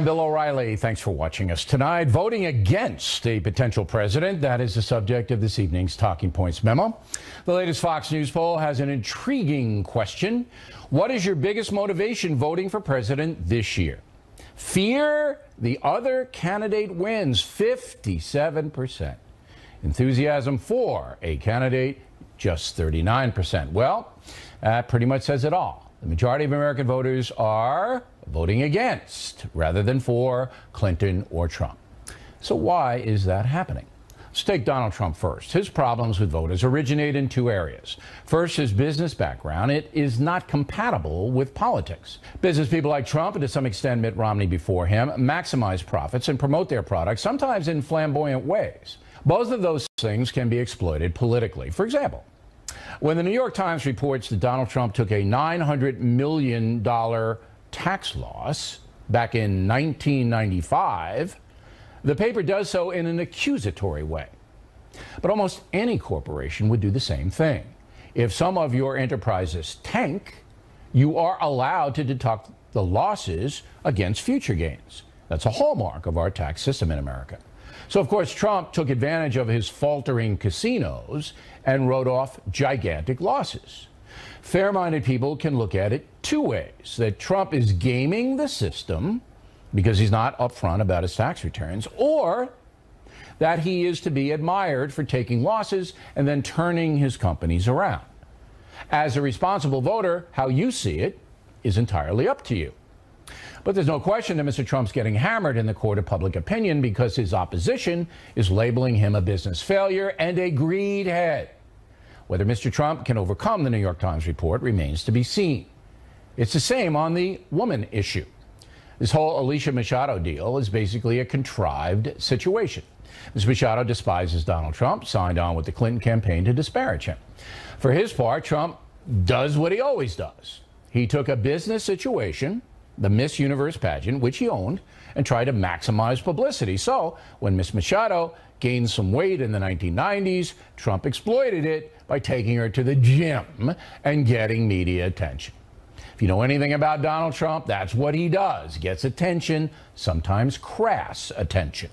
I'm Bill O'Reilly. Thanks for watching us tonight. Voting against a potential president, that is the subject of this evening's Talking Points memo. The latest Fox News poll has an intriguing question. What is your biggest motivation voting for president this year? Fear the other candidate wins, 57%. Enthusiasm for a candidate, just 39%. Well, that pretty much says it all. The majority of American voters are voting against rather than for Clinton or Trump. So why is that happening? Let's take Donald Trump first. His problems with voters originate in two areas. First, his business background. It is not compatible with politics. Business people like Trump, and to some extent Mitt Romney before him, maximize profits and promote their products, sometimes in flamboyant ways. Both of those things can be exploited politically. For example, when the New York Times reports that Donald Trump took a $900 million tax loss back in 1995, the paper does so in an accusatory way. But almost any corporation would do the same thing. If some of your enterprises tank, you are allowed to deduct the losses against future gains. That's a hallmark of our tax system in America. So, of course, Trump took advantage of his faltering casinos and wrote off gigantic losses. Fair-minded people can look at it two ways: that Trump is gaming the system because he's not upfront about his tax returns, or that he is to be admired for taking losses and then turning his companies around. As a responsible voter, how you see it is entirely up to you. But there's no question that Mr. Trump's getting hammered in the court of public opinion because his opposition is labeling him a business failure and a greed head. Whether Mr. Trump can overcome the New York Times report remains to be seen. It's the same on the woman issue. This whole Alicia Machado deal is basically a contrived situation. Ms. Machado despises Donald Trump, signed on with the Clinton campaign to disparage him. For his part, Trump does what he always does. He took a business situation, the Miss Universe pageant, which he owned, and tried to maximize publicity. So when Ms. Machado gained some weight in the 1990s, Trump exploited it by taking her to the gym and getting media attention. If you know anything about Donald Trump, that's what he does. Gets attention, sometimes crass attention.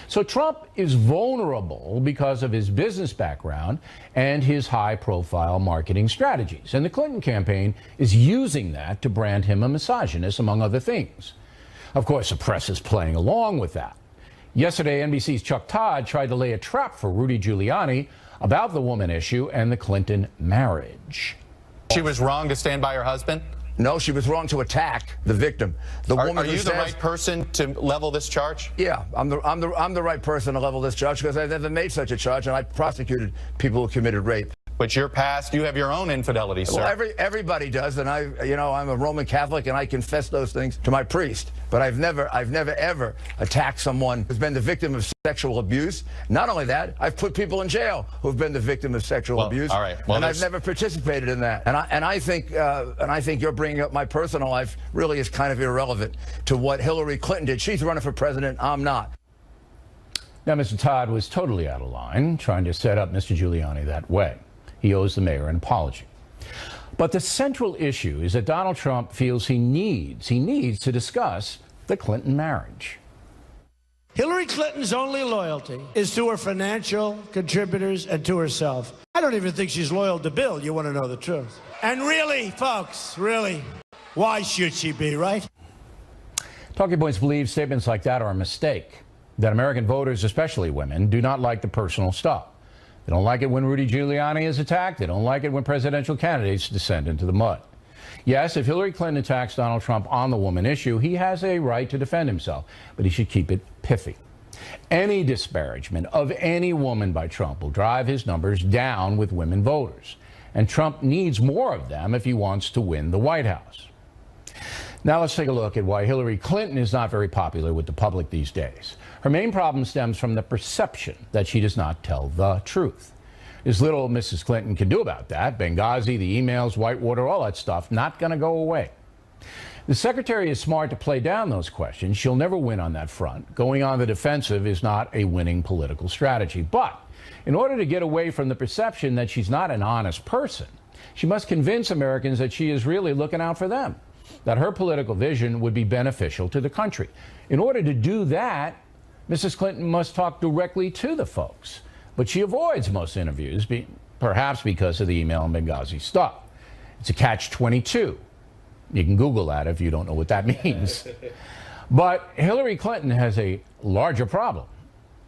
So Trump is vulnerable because of his business background and his high-profile marketing strategies. And the Clinton campaign is using that to brand him a misogynist, among other things. Of course, the press is playing along with that. Yesterday, NBC's Chuck Todd tried to lay a trap for Rudy Giuliani about the woman issue and the Clinton marriage. She was wrong to stand by her husband? No, she was wrong to attack the victim. Are you the right person to level this charge? Yeah, I'm the right person to level this charge because I've never made such a charge, and I prosecuted people who committed rape. But your past, you have your own infidelity, sir. Well, everybody does, and I'm a Roman Catholic, and I confess those things to my priest. But I've never ever attacked someone who's been the victim of sexual abuse. Not only that, I've put people in jail who've been the victim of sexual abuse. All right. Well, and I've never participated in that. And I think you're bringing up my personal life really is kind of irrelevant to what Hillary Clinton did. She's running for president. I'm not. Now, Mr. Todd was totally out of line trying to set up Mr. Giuliani that way. He owes the mayor an apology. But the central issue is that Donald Trump feels he needs to discuss the Clinton marriage. Hillary Clinton's only loyalty is to her financial contributors and to herself. I don't even think she's loyal to Bill. You want to know the truth. And really, folks, really, why should she be, right? Talking Points believes statements like that are a mistake, that American voters, especially women, do not like the personal stuff. They don't like it when Rudy Giuliani is attacked. They don't like it when presidential candidates descend into the mud. Yes, if Hillary Clinton attacks Donald Trump on the woman issue, he has a right to defend himself, but he should keep it pithy. Any disparagement of any woman by Trump will drive his numbers down with women voters. And Trump needs more of them if he wants to win the White House. Now let's take a look at why Hillary Clinton is not very popular with the public these days. Her main problem stems from the perception that she does not tell the truth. There's little Mrs. Clinton can do about that. Benghazi, the emails, Whitewater, all that stuff, not going to go away. The secretary is smart to play down those questions. She'll never win on that front. Going on the defensive is not a winning political strategy. But in order to get away from the perception that she's not an honest person, she must convince Americans that she is really looking out for them. that her political vision would be beneficial to the country. In order to do that, Mrs. Clinton must talk directly to the folks. But she avoids most interviews, perhaps because of the email and Benghazi stuff. It's a catch-22. You can Google that if you don't know what that means. But Hillary Clinton has a larger problem,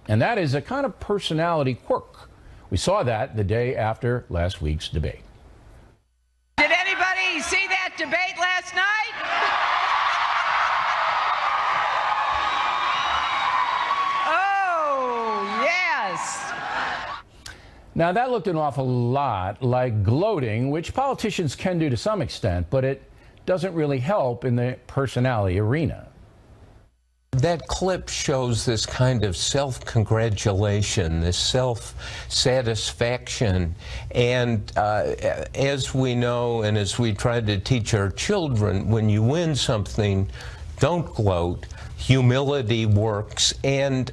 and that is a kind of personality quirk. We saw that the day after last week's debate. Did anybody see that debate last night? Oh, yes. Now, that looked an awful lot like gloating, which politicians can do to some extent, but it doesn't really help in the personality arena. That clip shows this kind of self-congratulation, this self-satisfaction, and as we know and as we try to teach our children, when you win something, don't gloat. Humility works, and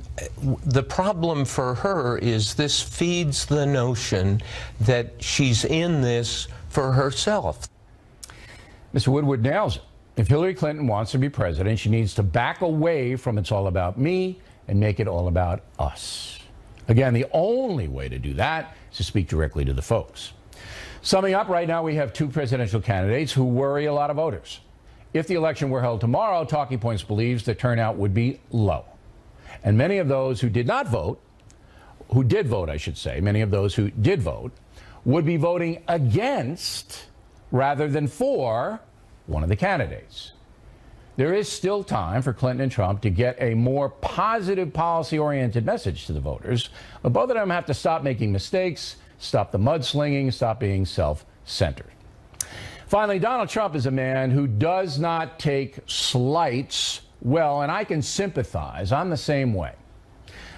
the problem for her is this feeds the notion that she's in this for herself. Mr. Woodward nails it. If Hillary Clinton wants to be president, she needs to back away from it's all about me and make it all about us. Again, the only way to do that is to speak directly to the folks. Summing up, right now we have two presidential candidates who worry a lot of voters. If the election were held tomorrow, Talking Points believes the turnout would be low. And many of those who did not vote, who did vote, I should say, many of those who did vote, would be voting against rather than for one of the candidates. There is still time for Clinton and Trump to get a more positive policy-oriented message to the voters, but both of them have to stop making mistakes, stop the mudslinging, stop being self-centered. Finally, Donald Trump is a man who does not take slights well, and I can sympathize. I'm the same way.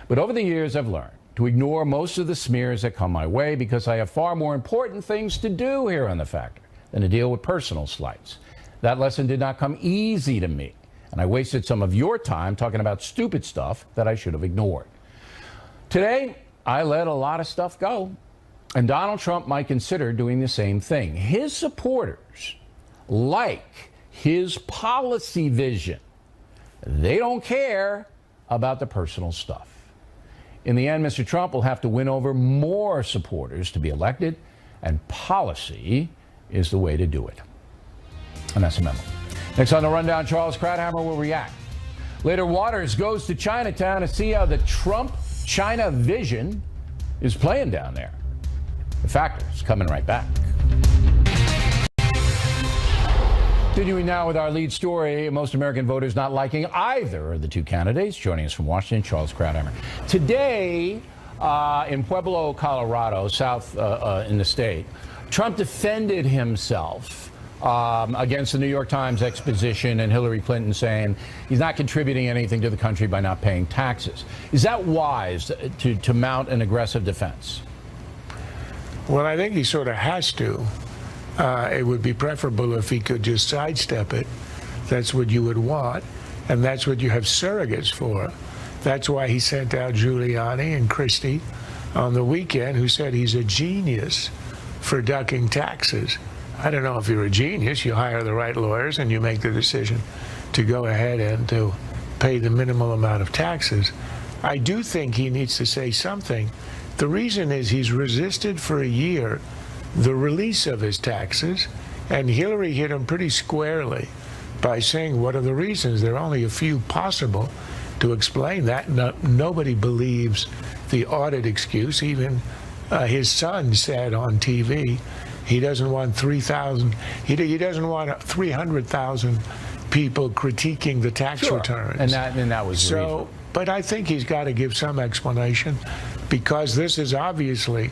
But over the years, I've learned to ignore most of the smears that come my way because I have far more important things to do here on The Factor than to deal with personal slights. That lesson did not come easy to me, and I wasted some of your time talking about stupid stuff that I should have ignored. Today, I let a lot of stuff go, and Donald Trump might consider doing the same thing. His supporters like his policy vision. They don't care about the personal stuff. In the end, Mr. Trump will have to win over more supporters to be elected, and policy is the way to do it. And that's a memo. Next on the rundown, Charles Krauthammer will react. Later, Waters goes to Chinatown to see how the Trump-China vision is playing down there. The Factor is coming right back. Continuing now with our lead story, most American voters not liking either of the two candidates. Joining us from Washington, Charles Krauthammer. Today, in Pueblo, Colorado, south in the state, Trump defended himself against the New York Times exposition and Hillary Clinton saying he's not contributing anything to the country by not paying taxes. Is that wise to mount an aggressive defense? Well, I think he sort of has to. It would be preferable if he could just sidestep it. That's what you would want, and that's what you have surrogates for. That's why he sent out Giuliani and Christie on the weekend, who said he's a genius for ducking taxes. I don't know if you're a genius. You hire the right lawyers and you make the decision to go ahead and to pay the minimal amount of taxes. I do think he needs to say something. The reason is he's resisted for a year the release of his taxes, and Hillary hit him pretty squarely by saying, what are the reasons? There are only a few possible to explain that. Nobody believes the audit excuse. Even his son said on TV he doesn't want 3,000. He doesn't want 300,000 people critiquing the tax returns. And that was so. But I think he's got to give some explanation, because this is obviously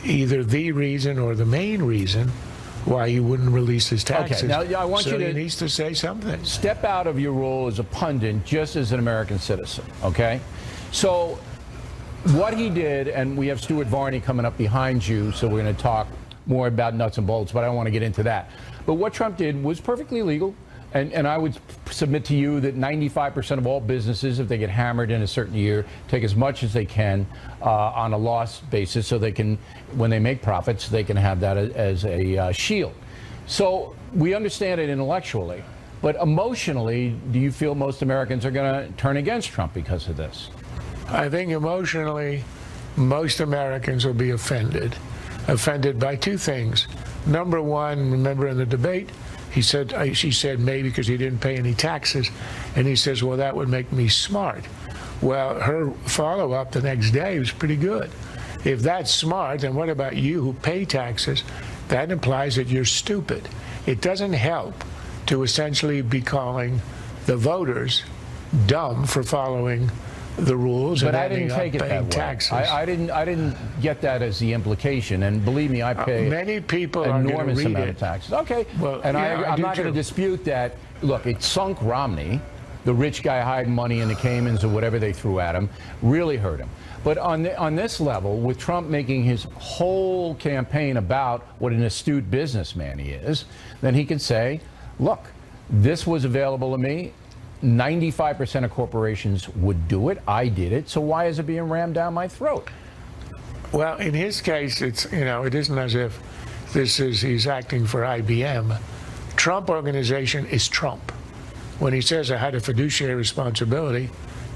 either the reason or the main reason why he wouldn't release his taxes. Okay, now I want you to he needs to say something. Step out of your role as a pundit, just as an American citizen, okay? So what he did, and we have Stuart Varney coming up behind you, so we're going to talk more about nuts and bolts, but I don't want to get into that. But what Trump did was perfectly legal, and I would submit to you that 95% of all businesses, if they get hammered in a certain year, take as much as they can on a loss basis, so they can, when they make profits, they can have that as a shield. So we understand it intellectually, But emotionally, do you feel most Americans are going to turn against Trump because of this? I think emotionally, most Americans will be offended. Offended by two things. Number one, remember in the debate, she said maybe because he didn't pay any taxes. And he says, well, that would make me smart. Well, her follow-up the next day was pretty good. If that's smart, then what about you who pay taxes? That implies that you're stupid. It doesn't help to essentially be calling the voters dumb for following the rules but and I didn't take it that way. taxes. I didn't get that as the implication, and believe me, I pay many people enormous are amount of taxes. Okay, well, and yeah, I'm not going to dispute that. Look, it sunk Romney, the rich guy hiding money in the Caymans or whatever they threw at him, really hurt him. But on this level, with Trump making his whole campaign about what an astute businessman he is, then he can say, look, this was available to me. 95% of corporations would do it. I did it. So why is it being rammed down my throat? Well, in his case, it isn't as if he's acting for IBM. Trump Organization is Trump. When he says I had a fiduciary responsibility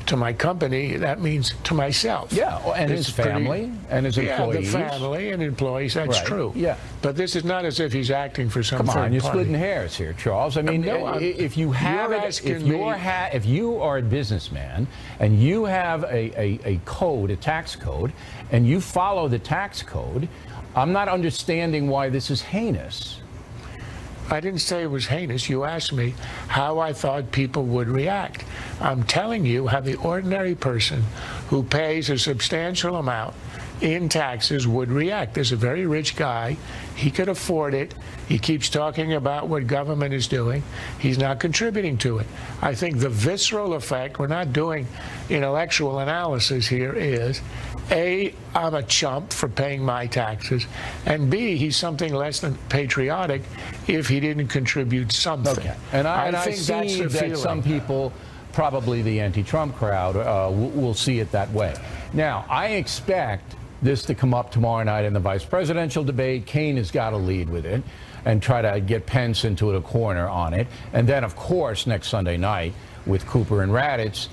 to my company, that means to myself. Yeah, and his family and his employees. Yeah, the family and employees, that's right. true. Yeah. But this is not as if he's acting for some Come on, you're third party. splitting hairs here, Charles. I mean, if you have if you are a businessman and you have a code, a tax code, and you follow the tax code, I'm not understanding why this is heinous. I didn't say it was heinous. You asked me how I thought people would react. I'm telling you how the ordinary person who pays a substantial amount in taxes would react. There's a very rich guy. He could afford it. He keeps talking about what government is doing. He's not contributing to it. I think the visceral effect, we're not doing intellectual analysis here, is A, I'm a chump for paying my taxes, and B, he's something less than patriotic if he didn't contribute something. Okay. And I think see that's the that feeling. some people, probably the anti-Trump crowd, will see it that way. Now, I expect this to come up tomorrow night in the vice presidential debate. Kaine has got to lead with it and try to get Pence into a corner on it. And then, of course, next Sunday night with Cooper and Raddatz.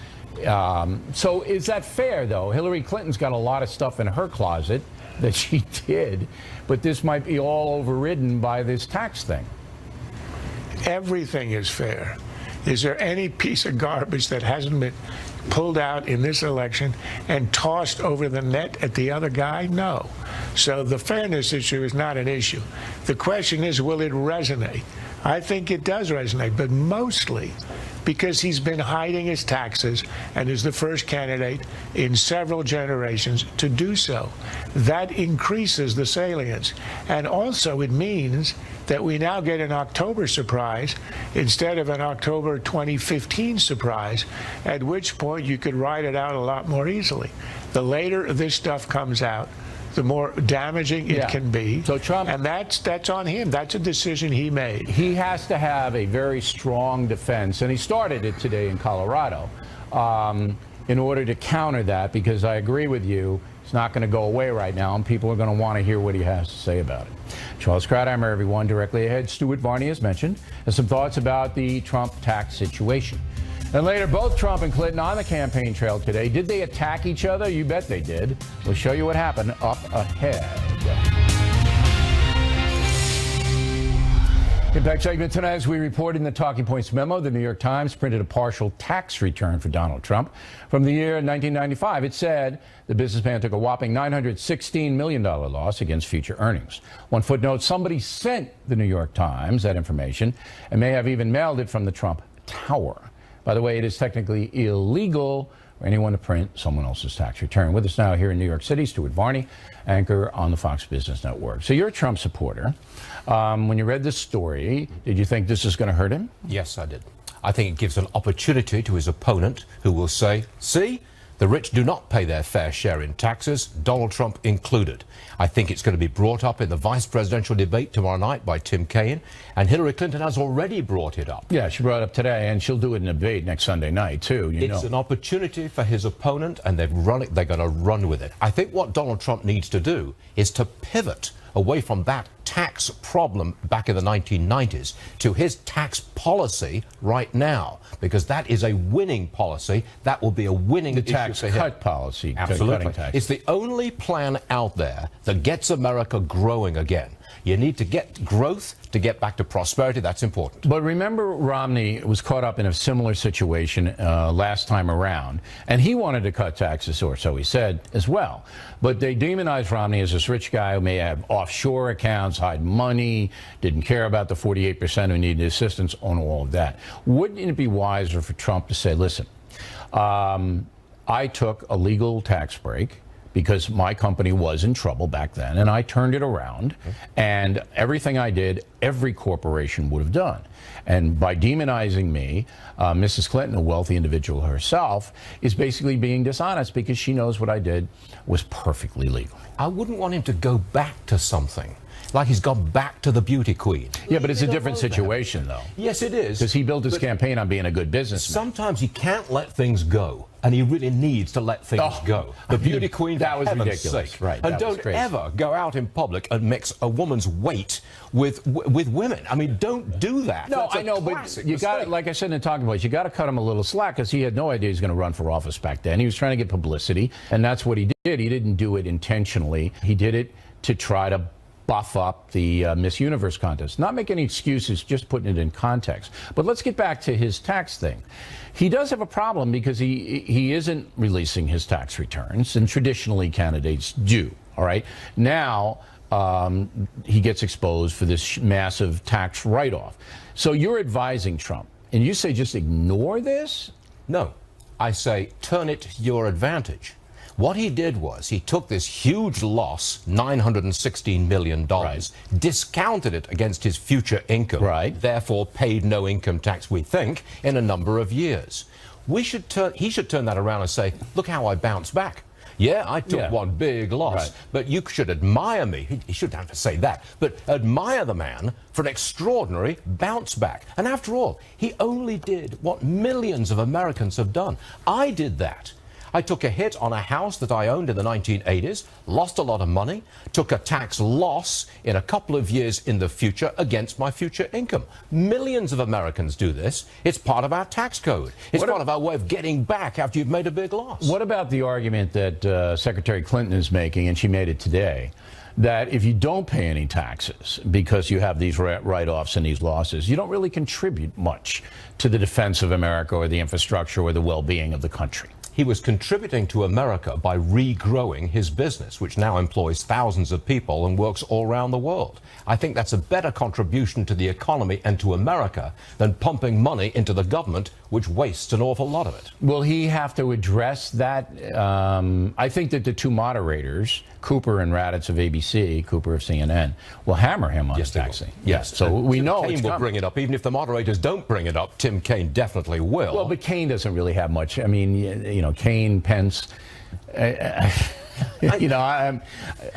So is that fair, though? Hillary Clinton's got a lot of stuff in her closet that she did, but this might be all overridden by this tax thing. Everything is fair. Is there any piece of garbage that hasn't been pulled out in this election and tossed over the net at the other guy? No. So the fairness issue is not an issue. The question is, will it resonate? I think it does resonate, but mostly because he's been hiding his taxes and is the first candidate in several generations to do so. That increases the salience. And also it means that we now get an October surprise instead of an October 2015 surprise, at which point you could ride it out a lot more easily. The later this stuff comes out, the more damaging it can be. So Trump, and that's on him. That's a decision he made. He has to have a very strong defense, and he started it today in Colorado, in order to counter that, because I agree with you, it's not going to go away right now, and people are going to want to hear what he has to say about it. Charles Kratheimer, everyone. Directly ahead, Stuart Varney, as mentioned, has some thoughts about the Trump tax situation. And later, both Trump and Clinton on the campaign trail today. Did they attack each other? You bet they did. We'll show you what happened up ahead. Impact segment tonight, as we report in the Talking Points memo, the New York Times printed a partial tax return for Donald Trump from the year 1995. It said the businessman took a whopping $916 million loss against future earnings. One footnote, somebody sent the New York Times that information and may have even mailed it from the Trump Tower. By the way, it is technically illegal for anyone to print someone else's tax return. With us now here in New York City, Stuart Varney, anchor on the Fox Business Network. So you're a Trump supporter. When you read this story, did you think this is going to hurt him? Yes, I did. I think it gives an opportunity to his opponent, who will say, see, the rich do not pay their fair share in taxes, Donald Trump included. I think it's going to be brought up in the vice presidential debate tomorrow night by Tim Kaine, and Hillary Clinton has already brought it up. Yeah, she brought it up today, and she'll do it in a debate next Sunday night, too. It's an opportunity for his opponent, and they're going to run with it. I think what Donald Trump needs to do is to pivot away from that tax problem back in the 1990s to his tax policy right now, because that is a winning policy. That will be a winning issue tax for him. cut policy. Absolutely. Cutting taxes. It's the only plan out there that gets America growing again. You need to get growth to get back to prosperity. That's important. But remember, Romney was caught up in a similar situation last time around, and he wanted to cut taxes, or so he said, as well. But they demonized Romney as this rich guy who may have offshore accounts, hide money, didn't care about the 48% who needed assistance on all of that. Wouldn't it be wiser for Trump to say, listen, I took a legal tax break because my company was in trouble back then, and I turned it around, and everything I did, every corporation would have done. And by demonizing me, Mrs. Clinton, a wealthy individual herself, is basically being dishonest because she knows what I did was perfectly legal. I wouldn't want him to go back to something like he's gone back to the beauty queen. Yeah, but it's a different situation, though. Yes, it is. Because he built his campaign on being a good businessman. Sometimes he can't let things go, and he really needs to let things go. The beauty queen, that was heaven's ridiculous. sake. Right, And that was don't crazy. ever go out in public and mix a woman's weight with women. I mean, don't do that. No, That's a I know, but classic you got, mistake. like I said in the talking points, you got to cut him a little slack because he had no idea he was going to run for office back then. He was trying to get publicity, and that's what he did. He didn't do it intentionally. He did it to try to buff up the Miss Universe contest. Not make any excuses, just putting it in context. But let's get back to his tax thing. He does have a problem because he isn't releasing his tax returns, and traditionally candidates do. All right. Now he gets exposed for this massive tax write-off. So you're advising Trump, and you say just ignore this? No, I say turn it to your advantage. What he did was he took this huge loss, $916 million, discounted it against his future income, therefore paid no income tax, we think, in a number of years. He should turn that around and say, look how I bounced back. Yeah, I took one big loss, but you should admire me. He shouldn't have to say that, but admire the man for an extraordinary bounce back. And after all, he only did what millions of Americans have done. I did that. I took a hit on a house that I owned in the 1980s, lost a lot of money, took a tax loss in a couple of years in the future against my future income. Millions of Americans do this. It's part of our tax code. It's part of our way of getting back after you've made a big loss. What about the argument that Secretary Clinton is making, and she made it today, that if you don't pay any taxes because you have these write-offs and these losses, you don't really contribute much to the defense of America or the infrastructure or the well-being of the country? He was contributing to America by regrowing his business, which now employs thousands of people and works all around the world. I think that's a better contribution to the economy and to America than pumping money into the government, which wastes an awful lot of it. Will he have to address that? I think that the two moderators, Cooper and Raditz of ABC, Cooper of CNN, will hammer him on his taxing. Yes, so we know Kaine it's will coming. bring it up. Even if the moderators don't bring it up, Tim Kaine definitely will. Well, but Kaine doesn't really have much. I mean, you know, Kaine, Pence.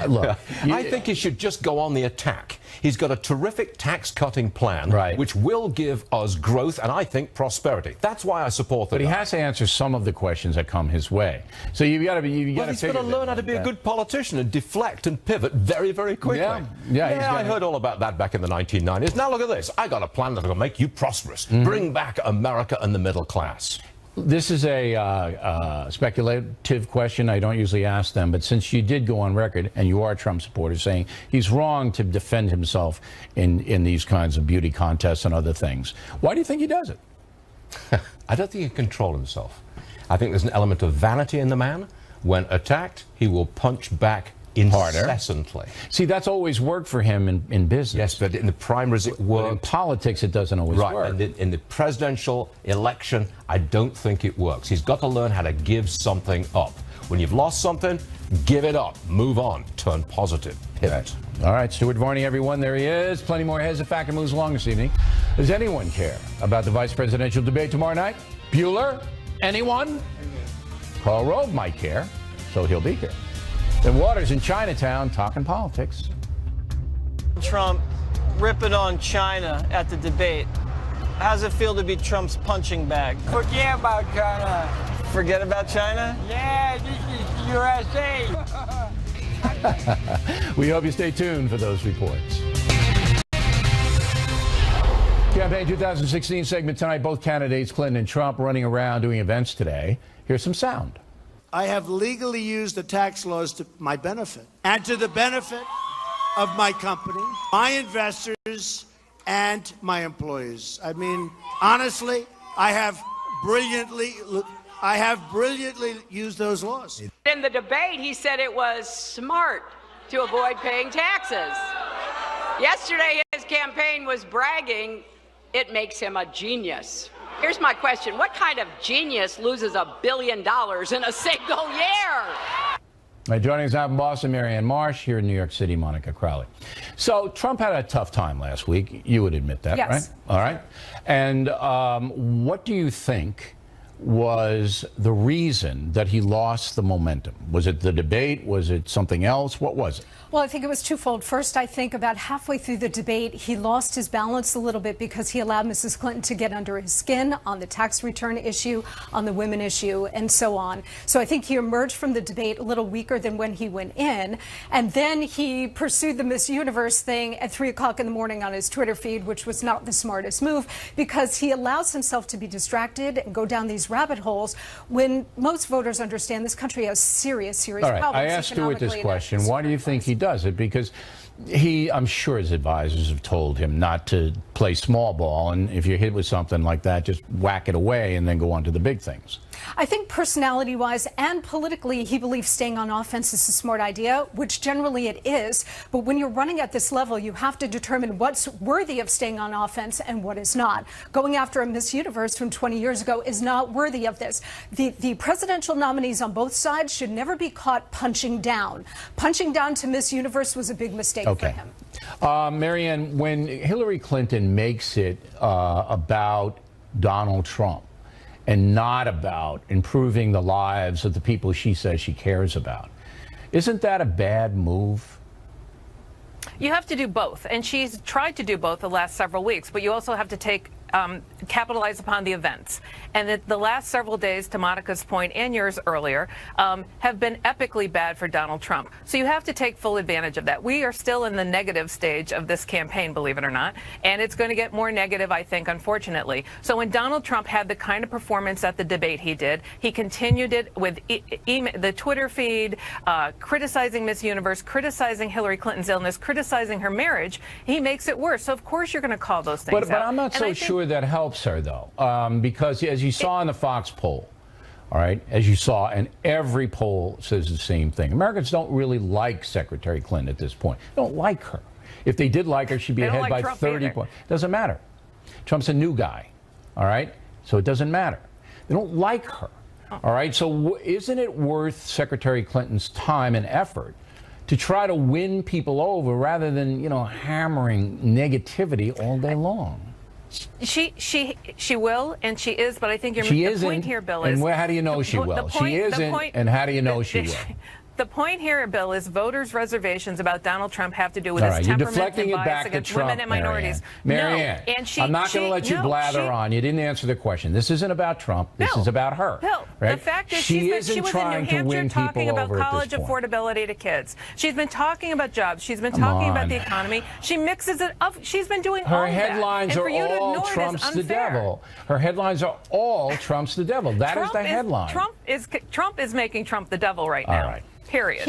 Look. I think he should just go on the attack. He's got a terrific tax-cutting plan, which will give us growth and I think prosperity. That's why I support But he has to answer some of the questions that come his way. So you've got to be. He's got to learn how to be a good politician and deflect and pivot very, very quickly. I heard all about that back in the 1990s. Now look at this. I got a plan that'll make you prosperous. Bring back America and the middle class. This is a speculative question. I don't usually ask them, but since you did go on record, and you are a Trump supporter, saying he's wrong to defend himself in these kinds of beauty contests and other things, why do you think he does it? I don't think he can control himself. I think there's an element of vanity in the man. When attacked, he will punch back incessantly. See, that's always worked for him in business. Yes, but in the primaries it worked. But in politics, it doesn't always work. And in the presidential election, I don't think it works. He's got to learn how to give something up. When you've lost something, give it up. Move on. Turn positive. Pivot. All right, Stuart Varney, everyone. There he is. Plenty more Heads of Fact and moves along this evening. Does anyone care about the vice presidential debate tomorrow night? Bueller? Anyone? Karl Rove might care, so he'll be here. And Waters in Chinatown talking politics. Trump ripping on China at the debate. How's it feel to be Trump's punching bag? Forget about China. Forget about China? Yeah, this is USA. We hope you stay tuned for those reports. Campaign 2016 segment tonight. Both candidates, Clinton and Trump, running around doing events today. Here's some sound. I have legally used the tax laws to my benefit and to the benefit of my company, my investors, and my employees. I mean, honestly, I have brilliantly used those laws. In the debate, he said it was smart to avoid paying taxes. Yesterday, his campaign was bragging it makes him a genius. Here's my question. What kind of genius loses $1 billion in a single year? Joining us out in Boston, Marianne Marsh. Here in New York City, Monica Crowley. So Trump had a tough time last week. You would admit that, yes. right? All right. And what do you think was the reason that he lost the momentum? Was it the debate? Was it something else? What was it? Well, I think it was twofold. First, I think about halfway through the debate, he lost his balance a little bit because he allowed Mrs. Clinton to get under his skin on the tax return issue, on the women issue, and so on. So I think he emerged from the debate a little weaker than when he went in. And then he pursued the Miss Universe thing at 3 o'clock in the morning on his Twitter feed, which was not the smartest move because he allows himself to be distracted and go down these rabbit holes when most voters understand this country has serious All right. problems. I asked Stuart this question. Why do you think he does it? Because I'm sure his advisors have told him not to play small ball, and if you're hit with something like that, just whack it away and then go on to the big things. I think personality-wise and politically, he believes staying on offense is a smart idea, which generally it is. But when you're running at this level, you have to determine what's worthy of staying on offense and what is not. Going after a Miss Universe from 20 years ago is not worthy of this. The presidential nominees on both sides should never be caught punching down. Punching down to Miss Universe was a big mistake for him. Marianne, when Hillary Clinton makes it about Donald Trump, and not about improving the lives of the people she says she cares about, isn't that a bad move? You have to do both, and she's tried to do both the last several weeks, but you also have to capitalize upon the events. And the last several days, to Monica's point and yours earlier, have been epically bad for Donald Trump. So you have to take full advantage of that. We are still in the negative stage of this campaign, believe it or not, and it's going to get more negative, I think, unfortunately. So when Donald Trump had the kind of performance at the debate he did, he continued it with the Twitter feed, criticizing Miss Universe, criticizing Hillary Clinton's illness, criticizing her marriage. He makes it worse. So of course you're going to call those things out. But I'm not so sure that helps her, though, because as you saw in the Fox poll, all right, as you saw, and every poll says the same thing. Americans don't really like Secretary Clinton at this point. They don't like her. If they did like her, she'd be ahead by 30 points. Doesn't matter. Trump's a new guy, all right? So it doesn't matter. They don't like her, all right? So isn't it worth Secretary Clinton's time and effort to try to win people over rather than, hammering negativity all day long? She will, and she is, but I think the point here, Bill, is... And how do you know she will? She isn't, and how do you know she will? The point here, Bill, is voters' reservations about Donald Trump have to do with his temperament and bias against women and minorities. Marianne, no, and I'm not going to let you blather on. You didn't answer the question. This isn't about Trump. This is about her. Bill, right? The fact is she was in New Hampshire talking about college affordability to kids. She's been talking about jobs. She's been talking about the economy. She mixes it up. She's been doing all of that. Her headlines are all Trump's the devil. Her headlines are all Trump's the devil. That is the headline. Trump is making Trump the devil right now. All right. Period.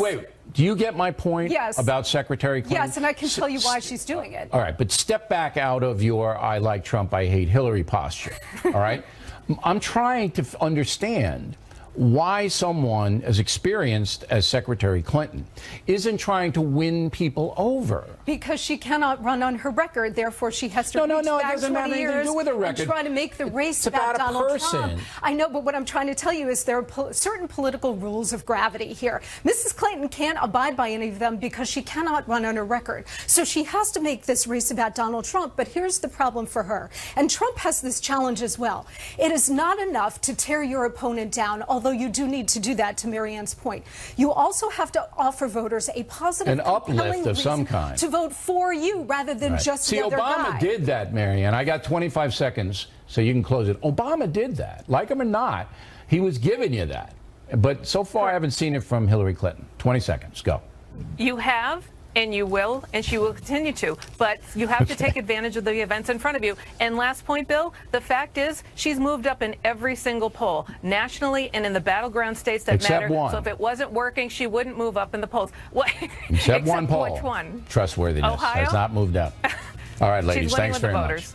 Wait, do you get my point about Secretary Clinton? Yes, and I can tell you why she's doing it. All right, but step back out of your I like Trump, I hate Hillary posture. All right? I'm trying to understand why someone as experienced as Secretary Clinton isn't trying to win people over. Because she cannot run on her record, therefore she has to reach back 20 years and try to make the race about Donald Trump. I know, but what I'm trying to tell you is there are certain political rules of gravity here. Mrs. Clinton can't abide by any of them because she cannot run on her record. So she has to make this race about Donald Trump, but here's the problem for her. And Trump has this challenge as well. It is not enough to tear your opponent down, although you do need to do that, to Marianne's point. You also have to offer voters a positive, an uplift of some kind to vote for you rather than just the other guy. Obama did that, Marianne. I got 25 seconds, so you can close it. Obama did that. Like him or not, he was giving you that. But so far, I haven't seen it from Hillary Clinton. 20 seconds. Go. You have and you will, and she will continue to. But you have to take advantage of the events in front of you. And last point, Bill, the fact is she's moved up in every single poll, nationally and in the battleground states that Except matter. one. So if it wasn't working, she wouldn't move up in the polls. What? Except one poll. Which one? Trustworthiness Ohio? has not moved up. All right, ladies, She's winning thanks with the very much. voters.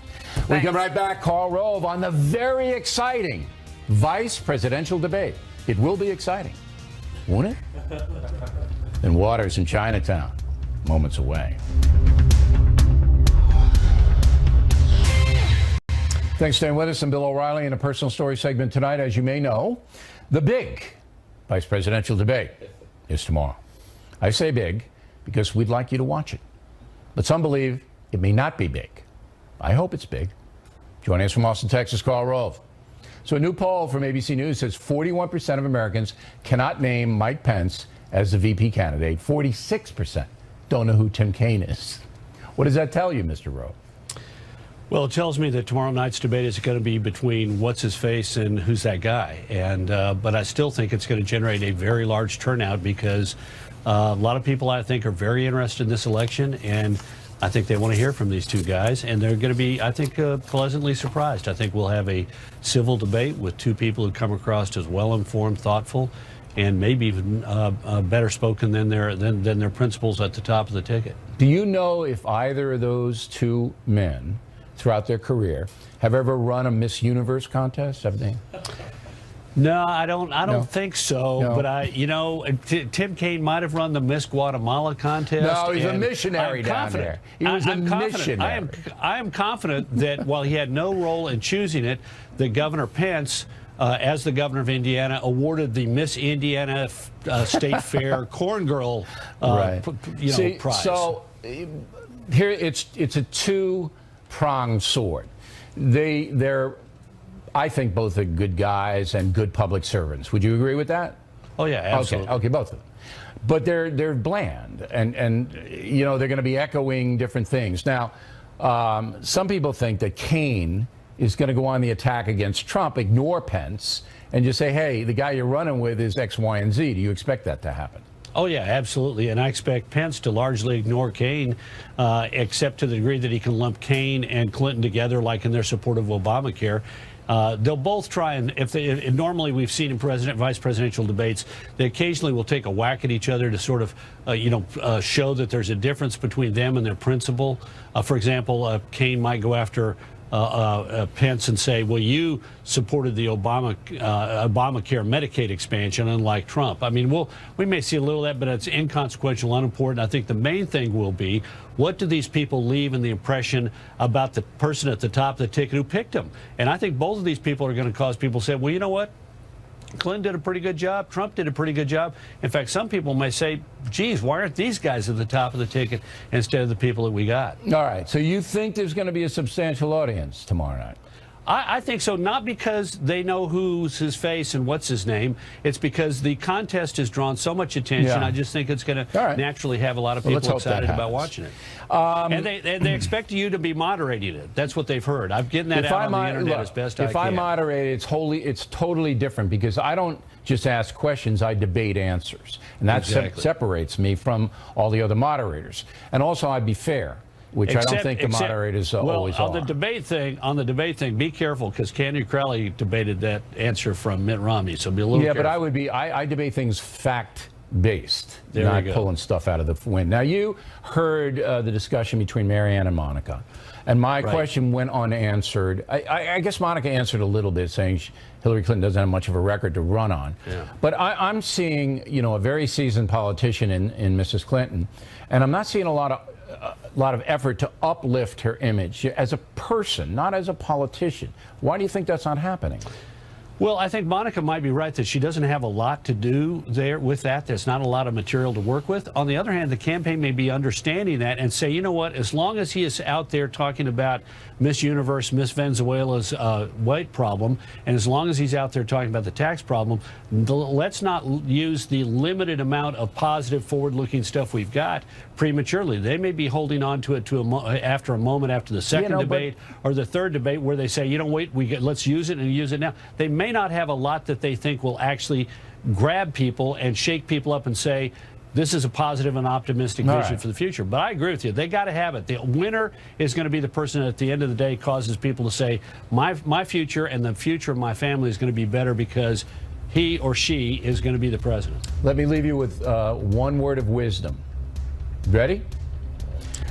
We come right back. Karl Rove on the very exciting vice presidential debate. It will be exciting, won't it? And Waters in Chinatown, moments away. Thanks for staying with us. I'm Bill O'Reilly in a personal story segment tonight. As you may know, the big vice presidential debate is tomorrow. I say big because we'd like you to watch it. But some believe it may not be big. I hope it's big. Joining us from Austin, Texas, Karl Rove. So a new poll from ABC News says 41% of Americans cannot name Mike Pence as the VP candidate. 46% don't know who Tim Kaine is. What does that tell you, Mr. Rove? Well, it tells me that tomorrow night's debate is going to be between what's his face and who's that guy. And but I still think it's going to generate a very large turnout because a lot of people, I think, are very interested in this election, and I think they want to hear from these two guys, and they're going to be, I think, pleasantly surprised. I think we'll have a civil debate with two people who come across as well-informed, thoughtful, and maybe even better spoken than their principals at the top of the ticket. Do you know if either of those two men throughout their career have ever run a Miss Universe contest? Have they? No, I don't think so. No. But Tim Kaine might have run the Miss Guatemala contest. No, he's a missionary down there. He was a missionary. I am confident that while he had no role in choosing it, that Governor Pence, as the governor of Indiana, awarded the Miss Indiana State Fair Corn Girl prize. So here it's a two-pronged sword. They're I think both are good guys and good public servants. Would you agree with that? Oh yeah, absolutely. Okay, both of them. But they're bland, and you know they're going to be echoing different things. Now, some people think that Kaine is going to go on the attack against Trump, ignore Pence, and just say, "Hey, the guy you're running with is X, Y, and Z." Do you expect that to happen? Oh, yeah, absolutely. And I expect Pence to largely ignore Kaine, except to the degree that he can lump Kaine and Clinton together, like in their support of Obamacare. They'll both try, and if normally we've seen in vice presidential debates, they occasionally will take a whack at each other to sort of, show that there's a difference between them and their principle. For example, Kaine might go after Pence and say, well, you supported the Obamacare Medicaid expansion, unlike Trump. I mean, we may see a little of that, but it's inconsequential, unimportant. I think the main thing will be, what do these people leave in the impression about the person at the top of the ticket who picked them? And I think both of these people are going to cause people to say, well, you know what? Clinton did a pretty good job. Trump did a pretty good job. In fact, some people may say, geez, why aren't these guys at the top of the ticket instead of the people that we got? All right. So you think there's going to be a substantial audience tomorrow night? I think so, not because they know who's his face and what's his name. It's because the contest has drawn so much attention. Yeah. I just think it's going to naturally have a lot of people excited about watching it. And they expect you to be moderating it. That's what they've heard. I'm getting that out on the internet as best I can. If I moderate it, it's totally different because I don't just ask questions, I debate answers. And that separates me from all the other moderators. And also, I'd be fair, which I don't think the moderators always are. On the debate thing, be careful because Candy Crowley debated that answer from Mitt Romney, so be a little careful. But I debate things fact-based, not pulling stuff out of the wind. Now, you heard the discussion between Marianne and Monica, and my question went unanswered. I guess Monica answered a little bit, saying Hillary Clinton doesn't have much of a record to run on. Yeah. But I'm seeing, a very seasoned politician in Mrs. Clinton, and I'm not seeing a lot of effort to uplift her image as a person, not as a politician. Why do you think that's not happening? Well, I think Monica might be right that she doesn't have a lot to do there with that. There's not a lot of material to work with. On the other hand, the campaign may be understanding that and say, you know what, as long as he is out there talking about Miss Universe, Miss Venezuela's weight problem, and as long as he's out there talking about the tax problem, let's not use the limited amount of positive forward-looking stuff we've got prematurely. They may be holding on to it after a moment after the second debate or the third debate where they say, wait, let's use it and use it now. They may not have a lot that they think will actually grab people and shake people up and say, this is a positive and optimistic vision for the future. But I agree with you. They got to have it. The winner is going to be the person that at the end of the day causes people to say, my future and the future of my family is going to be better because he or she is going to be the president. Let me leave you with one word of wisdom. Ready?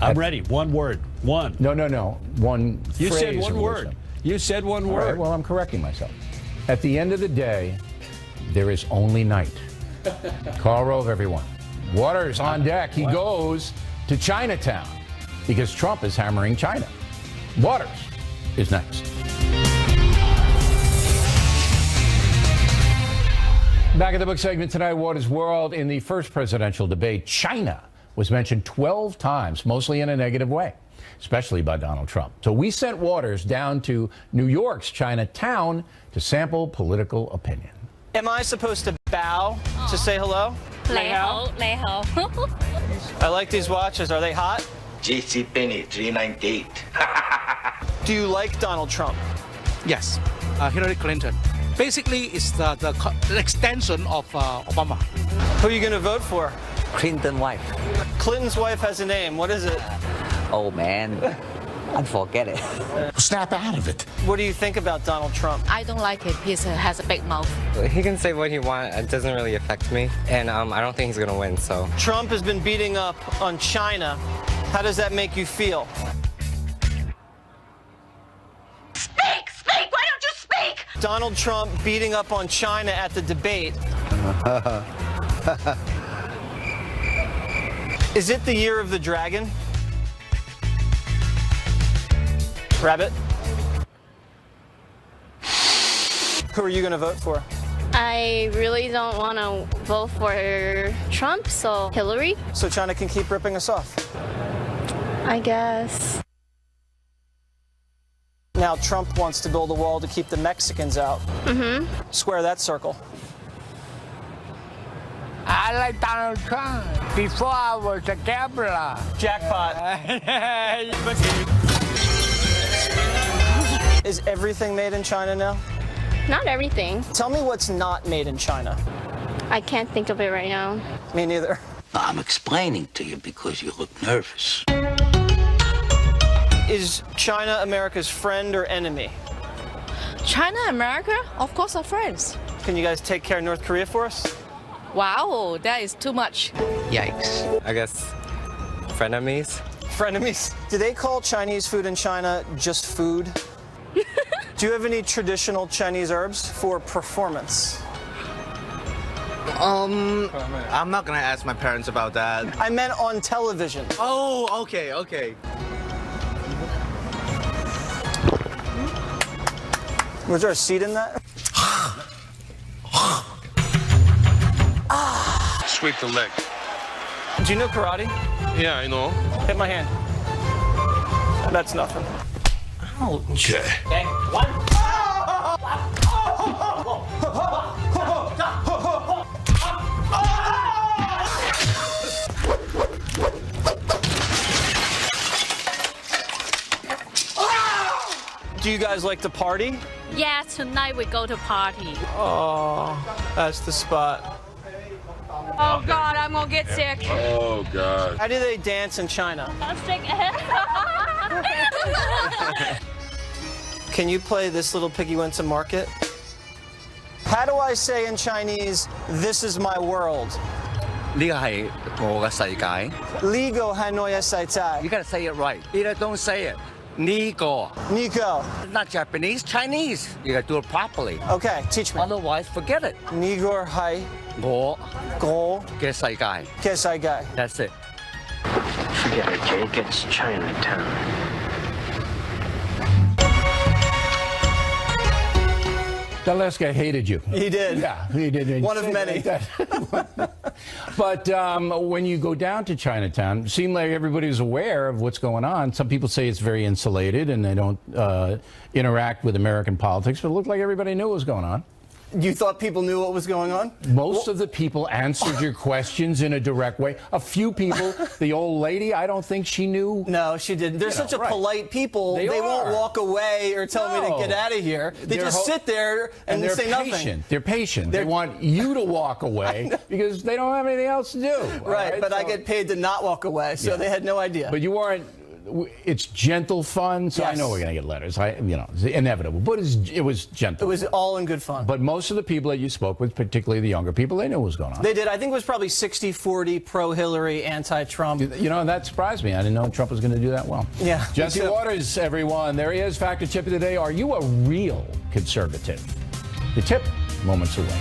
I'm ready. One word. One. No. One You phrase said one of word. wisdom. You said one All word. right, well, I'm correcting myself. At the end of the day, there is only night. Karl Rove, everyone. Waters on deck. He goes to Chinatown because Trump is hammering China. Waters is next. Back at the book segment tonight, Waters' World. In the first presidential debate, China was mentioned 12 times, mostly in a negative way, especially by Donald Trump. So we sent Waters down to New York's Chinatown to sample political opinion. Am I supposed to bow to say hello? 你好，你好。 I like these watches. Are they hot? JC Penney 398. Do you like Donald Trump? Yes, Hillary Clinton. Basically, it's the extension of Obama. Who are you going to vote for? Clinton wife. Clinton's wife has a name. What is it? Oh man, I forget it. Snap out of it. What do you think about Donald Trump? I don't like it. He has a big mouth. He can say what he wants. It doesn't really affect me. And I don't think he's going to win, so. Trump has been beating up on China. How does that make you feel? Speak! Why don't you speak? Donald Trump beating up on China at the debate. Is it the year of the dragon? Rabbit? Who are you going to vote for? I really don't want to vote for Trump, so Hillary, So China can keep ripping us off. I guess. Now Trump wants to build a wall to keep the Mexicans out. Square that circle. I like Donald Trump. Before I was a gambler. Jackpot. Is everything made in China now? Not everything. Tell me what's not made in China. I can't think of it right now. Me neither. I'm explaining to you because you look nervous. Is China America's friend or enemy? China, America? Of course, are friends. Can you guys take care of North Korea for us? Wow, that is too much. Yikes. I guess frenemies. Frenemies. Do they call Chinese food in China just food? Do you have any traditional Chinese herbs for performance? I'm not gonna ask my parents about that. I meant on television. Oh, okay. Was there a seed in that? Sweep the leg. Do you know karate? Yeah, I know. Hit my hand. That's nothing. Okay. Okay, one. Do you guys like to party? Yeah, tonight we go to party. Oh, that's the spot. Oh God, I'm gonna get sick. Oh, God. How do they dance in China? Can you play This Little Piggy Went to Market? How do I say in Chinese, this is my world? 呢個係我嘅世界。 Ligo Hanoi Saitai. You gotta say it right. Either don't say it. 呢個 Nico. not Japanese, Chinese. You gotta do it properly. Okay, teach me. Otherwise, forget it. Nigor Hai 我 Go 嘅世界。 Kesai Gai. That's it. Forget it, Jake. It's Chinatown. That last guy hated you. He did. Yeah, he did. One of many. But when you go down to Chinatown, it seemed like everybody's aware of what's going on. Some people say it's very insulated and they don't interact with American politics, but it looked like everybody knew what was going on. You thought people knew what was going on? Most of the people answered your questions in a direct way. A few people, the old lady, I don't think she knew. No, she didn't. They're such a polite people. They won't walk away or tell me to get out of here. They just sit there and say nothing. They're patient. They want you to walk away because they don't have anything else to do. Right, but I get paid to not walk away, so they had no idea. But you weren't. It's gentle fun, so I know we're going to get letters. It's inevitable, but it was gentle. It was all in good fun. But most of the people that you spoke with, particularly the younger people, they knew what was going on. They did. I think it was probably 60-40 pro-Hillary, anti-Trump. That surprised me. I didn't know Trump was going to do that well. Yeah. Jesse Waters, everyone. There he is. Factor tip of the day. Are you a real conservative? The tip, moments away.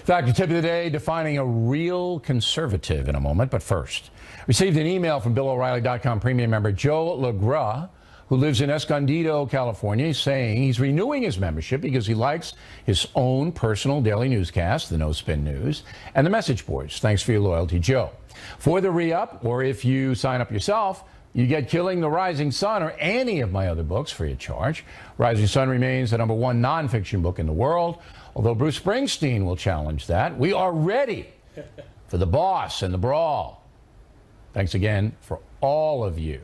Factor tip of the day, defining a real conservative in a moment. But first, received an email from BillO'Reilly.com premium member Joe LaGras, who lives in Escondido, California, saying he's renewing his membership because he likes his own personal daily newscast, the No Spin News, and the message boards. Thanks for your loyalty, Joe. For the re-up, or if you sign up yourself, you get Killing the Rising Sun or any of my other books free of charge. Rising Sun remains the #1 nonfiction book in the world. Although Bruce Springsteen will challenge that, we are ready for the boss and the brawl. Thanks again for all of you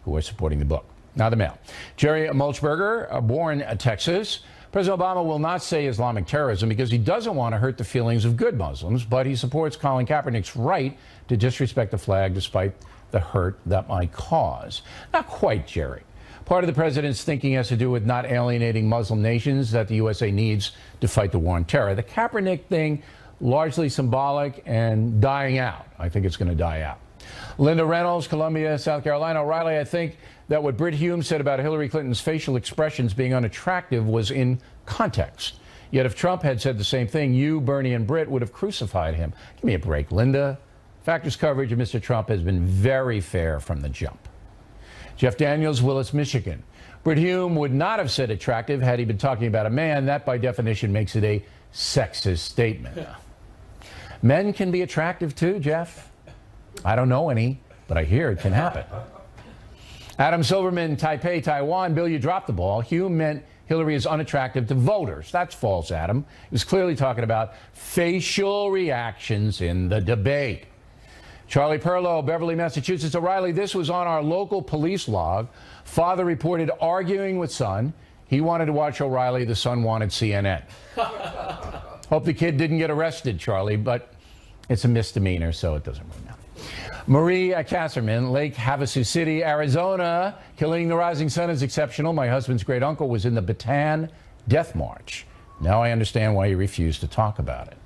who are supporting the book. Now the mail. Jerry Mulchberger, born in Texas. President Obama will not say Islamic terrorism because he doesn't want to hurt the feelings of good Muslims, but he supports Colin Kaepernick's right to disrespect the flag despite the hurt that might cause. Not quite, Jerry. Part of the president's thinking has to do with not alienating Muslim nations that the USA needs to fight the war on terror. The Kaepernick thing, largely symbolic and dying out. I think it's going to die out. Linda Reynolds, Columbia, South Carolina. O'Reilly, I think that what Brit Hume said about Hillary Clinton's facial expressions being unattractive was in context. Yet if Trump had said the same thing, you, Bernie, and Brit would have crucified him. Give me a break, Linda. Factor's coverage of Mr. Trump has been very fair from the jump. Jeff Daniels, Willis, Michigan. Brit Hume would not have said attractive had he been talking about a man. That, by definition, makes it a sexist statement. Men can be attractive too, Jeff. I don't know any, but I hear it can happen. Adam Silverman, Taipei, Taiwan. Bill, you dropped the ball. Hume meant Hillary is unattractive to voters. That's false, Adam. He was clearly talking about facial reactions in the debate. Charlie Perlow, Beverly, Massachusetts. O'Reilly, this was on our local police log. Father reported arguing with son. He wanted to watch O'Reilly. The son wanted CNN. Hope the kid didn't get arrested, Charlie, but it's a misdemeanor, so it doesn't really matter. Marie Kasserman, Lake Havasu City, Arizona. Killing the Rising Sun is exceptional. My husband's great uncle was in the Bataan Death March. Now I understand why he refused to talk about it.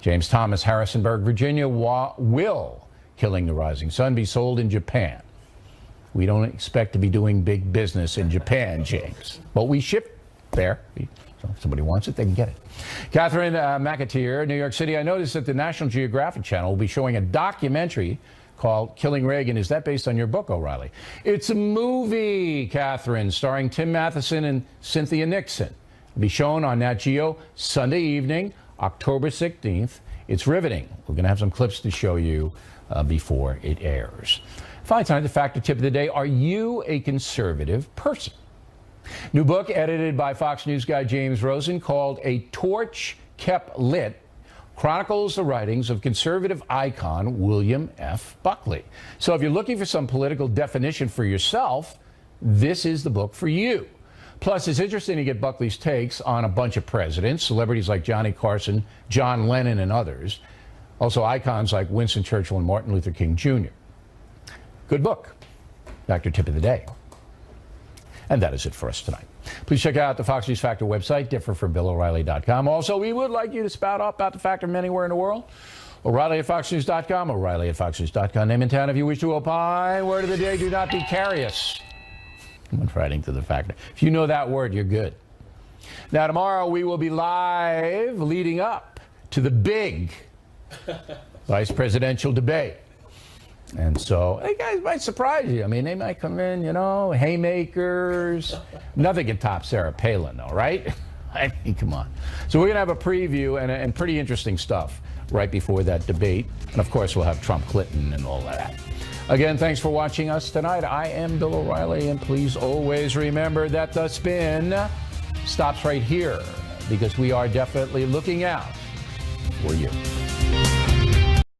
James Thomas, Harrisonburg, Virginia. Will Killing the Rising Sun be sold in Japan? We don't expect to be doing big business in Japan, James. But we ship there. So if somebody wants it, they can get it. Catherine McAteer, New York City. I noticed that the National Geographic Channel will be showing a documentary called Killing Reagan. Is that based on your book, O'Reilly? It's a movie, Catherine, starring Tim Matheson and Cynthia Nixon. It'll be shown on Nat Geo Sunday evening, October 16th. It's riveting. We're going to have some clips to show you before it airs. Finally, time, the Factor tip of the day. Are you a conservative person? New book edited by Fox News guy James Rosen called A Torch Kept Lit chronicles the writings of conservative icon William F. Buckley. So if you're looking for some political definition for yourself, this is the book for you. Plus, it's interesting to get Buckley's takes on a bunch of presidents, celebrities like Johnny Carson, John Lennon, and others. Also icons like Winston Churchill and Martin Luther King Jr. Good book. Factor tip of the day. And that is it for us tonight. Please check out the Fox News Factor website, differentfrombillO'Reilly.com. Also, we would like you to spout up about the Factor from anywhere in the world. O'Reilly at FoxNews.com, O'Reilly at FoxNews.com. Name and town if you wish to opine. Word of the day, do not be curious when writing to the Factor. If you know that word, you're good. Now, tomorrow we will be live leading up to the big vice presidential debate. And so, hey, guys might surprise you. I mean, they might come in, you know, haymakers. Nothing can top Sarah Palin, though, right? I mean, come on. So we're going to have a preview and pretty interesting stuff right before that debate. And, of course, we'll have Trump, Clinton, and all of that. Again, thanks for watching us tonight. I am Bill O'Reilly, and please always remember that the spin stops right here, because we are definitely looking out for you.